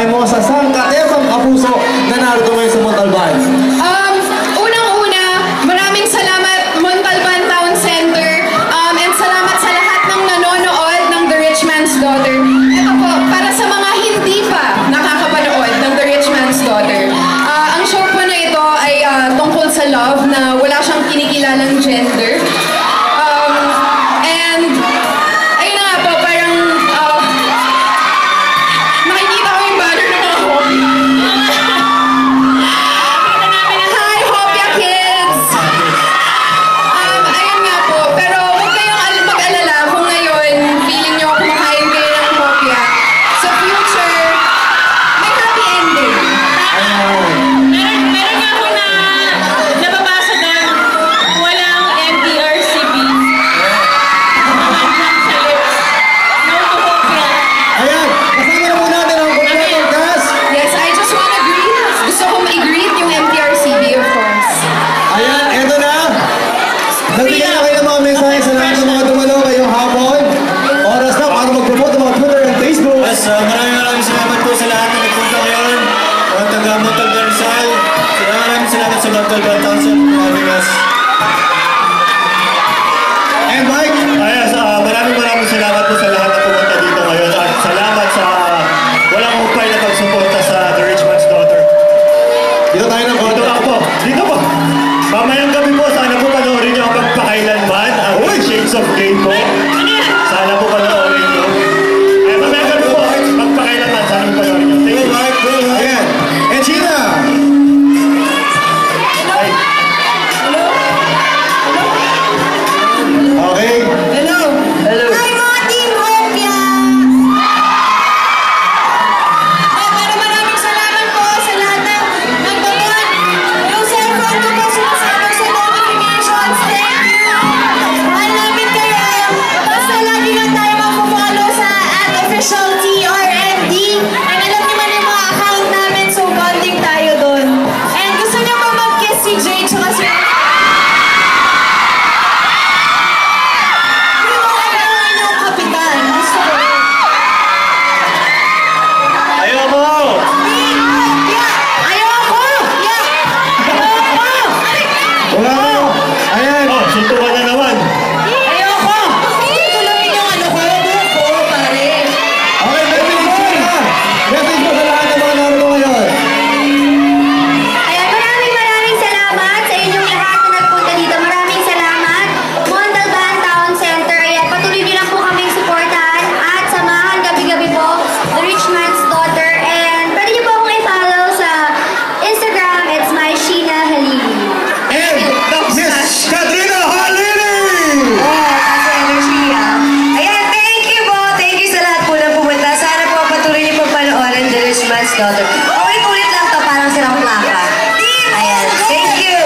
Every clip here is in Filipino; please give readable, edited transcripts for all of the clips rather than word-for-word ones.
mensahe mo sa sangkatepang kapuso na narito ngayon sa Montalban? Unang-una, maraming salamat Montalban Town Center and salamat sa lahat ng nanonood ng The Rich Man's Daughter. Ito po, para sa mga hindi pa nakakapanood ng The Rich Man's Daughter. Ang show po na ito ay tungkol sa love na wala siyang kinikilalang gender. And ayun na nga po, parang nakikita ko yung banner ng mga hobby. Hi, Hopia Kids! Ayun nga po, pero huwag kayong mag-alala kung ngayon feeling nyo kumakain kayo ng Hopia. Sa future, may happy ending. Meron nga ako na nababasa doon, walang MDRCB. Ayan, kasama na muna natin ang kompletong cast. Yes, I just wanna greet. Gusto kong i-greet yung MTRCB, of course. Ayan, eto na. Nagbigyan na kayo ng mga mensahe sa lahat ng mga dumalo ngayong hapon. Oras na para mag-promote ng mga Twitter and Facebook. Yes, maraming salamat po sa lahat na nagpunta ngayon. Mga taga Montalban Rizal. Maraming salamat sa Montalban Town Center. And Mike, Yes, maraming salamat po sa lahat na pumunta dito ngayon. At salamat sa walang upay na pagsuporta sa The Rich Man's Daughter. dito tayo ng Dito konti. ako po. Dito po. Mamayang gabi po, sana po panoorin niyo ang Magpakailanman, ang Shades of Grey po. Sana po panoorin niyo. Mamayang gabi po, Magpakailanman, sana po panoorin niyo. Thank you. Ayan. And Gina. Ay. Okay. Hello! Hello. Hi mga Team Hopia! Pero maraming salamat po sa lahat ng nagbaban. Yung cellphone ko po sumasama sa notifications. Thank you! Mahal namin kayo. Basta lagi lang tayo mag-follow sa @officialtrnd. And alam niyo man yung mga account namin, so bonding tayo doon. And gusto niyo ba mag-kiss si Jay tsaka si kapitan. Gusto ko. Ayaw mo! Ayoko! Wala kayo. Ayan. Oh, suntukan na naman. Ayoko! Tuloy yung ano ko, buko, pare. Okay, message mo na. Message mo sa lahat ng mga narito ngayon. Ayan, maraming salamat sa inyong lahat na nagpunta dito. Maraming salamat. Montalban Town Center. Ayan, patuloy niyo lang po kaming supportahan at samahan gabi-gabi po The Rich Man's Daughter. And pwede niyo po akong i-follow sa Instagram. It's my Sheena Halili. And Miss Katrina Halili! Kasi energy Ayan, thank you po. Thank you sa lahat po na pumunta. Sana po patuloy niyo po panoorin The Rich Man's Daughter. Ulit-ulit lang to, parang sirang plaka. Ayan, thank you.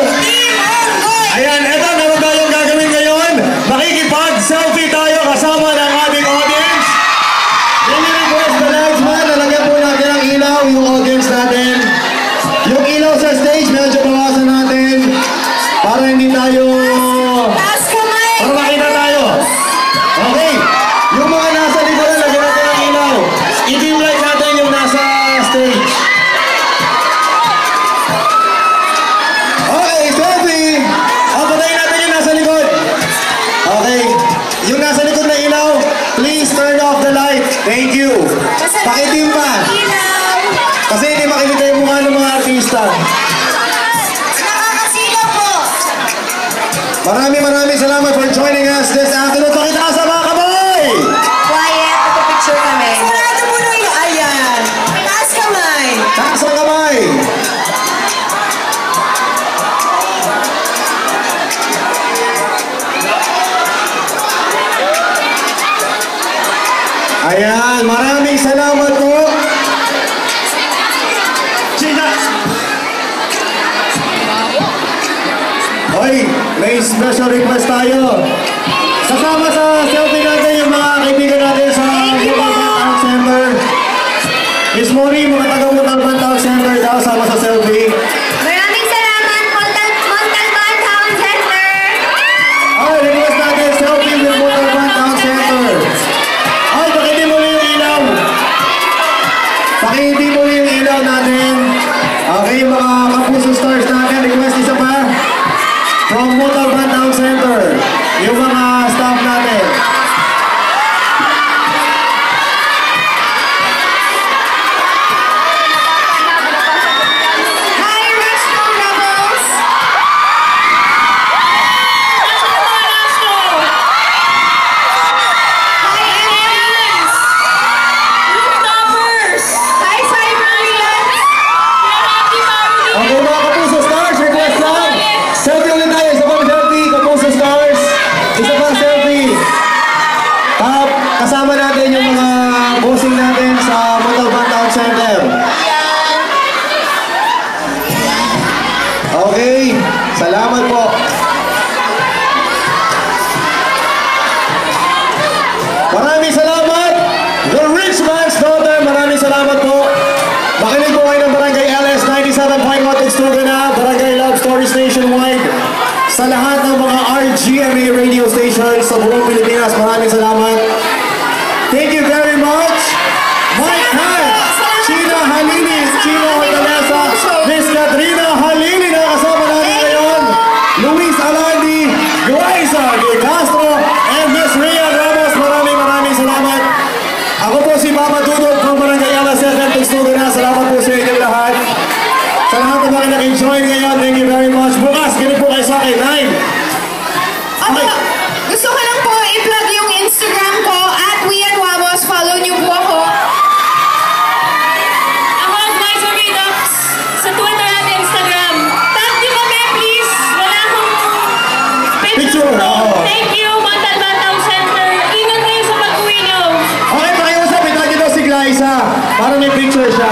Ayan, eto, meron tayong gagawin ngayon. Makikipag-selfie tayo kasama ng ating audience. Nini-request the lights man, lalagyan po natin ang ilaw, yung audience natin. Yung ilaw sa stage, medyo bawasan natin. Para hindi tayo... Taas kamay! Para makita tayo. Okay. Yung mga nasa likod, lagyan natin ang ilaw. I-dim light natin yung nasa stage. Okay, selfie! Patayin natin yung nasa likod. Okay. Yung nasa likod na ilaw, please turn off the light. Thank you. Pakitim pa. Kasi hindi makikita yung mukha ng mga artista. Nakakasilaw po! Maraming salamat for joining us this afternoon. Pakita sa mga kamay! Quiet, picture kami. Sarado mo na yung ayan. Taas kamay. Taas ang kamay! Ayan, maraming salamat po. Gina! Hoy, may special request tayo. Kasama sa selfie natin yung mga kaibigan natin sa Montalban Town Center. Miss Mori, mga taga Montalban Town Center daw sama sa selfie. Maraming salamat, Montalban Town Center. Ay, request natin selfie with Montalban Town Center. Ay, pakitin mo na yung ilaw. Pakitin mo na Okay, salamat po. Maraming salamat. The Rich Man's Daughter, maraming salamat po. Makinig po kayo ng Barangay LS 97.1 Tustugan na, Barangay Love Stories nationwide. Sa lahat ng mga RGMA radio stations sa buong Pilipinas, maraming salamat. Thank you very much. Mike Han, China Halili, Chino Hortaleza, Miss Katrina Halili na kasama natin ngayon, Luis Alandi, Glyza De Castro, and Miss Rhea Ramos. Maraming salamat. Ako po si Papa Dudog from Barangay LSFM Tustugan na. Salamat po sa inyong lahat. Sa lahat ng mga nag-enjoy ngayon, thank you very much. Bukas, ganun po kayo sa akin, 9. Ako, gusto ko lang po i-plug yung Instagram ko at Wian Wamos. Follow niyo po ako. Ako ang Glyza Redux sa Twitter at Instagram. Tag niyo kami, please. Wala akong Picture, oo. Thank you, Montalban Town Center. Ingat kayo sa pag-uwi niyo. Okay, pakiusap, itag ito si Glyza para may picture siya.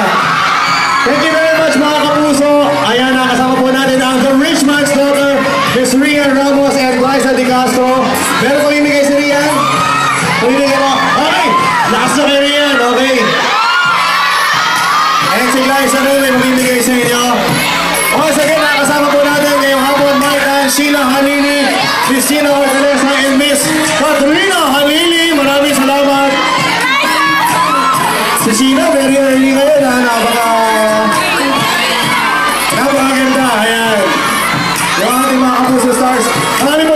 Thank you very much mga kapuso. Ayan, nakasama po natin ang The Rich Man's Daughter, Miss Rhea Ramos and Glyza De Castro. Meron ko imigay si Rian? Imigay mo? Okay, lakas na kay Rian, okay. And si Glyza rin may mamimigay sa inyo. Once again, nakasama po natin ngayong hapon, Mike and Sheila Halili, Christina Hortaleza and Miss Katrina Halili. Maraming salamat. Si Sheila, very early ngayon ha, napakaganda, ayan. Yung ating mga Kapuso Stars. Maraming po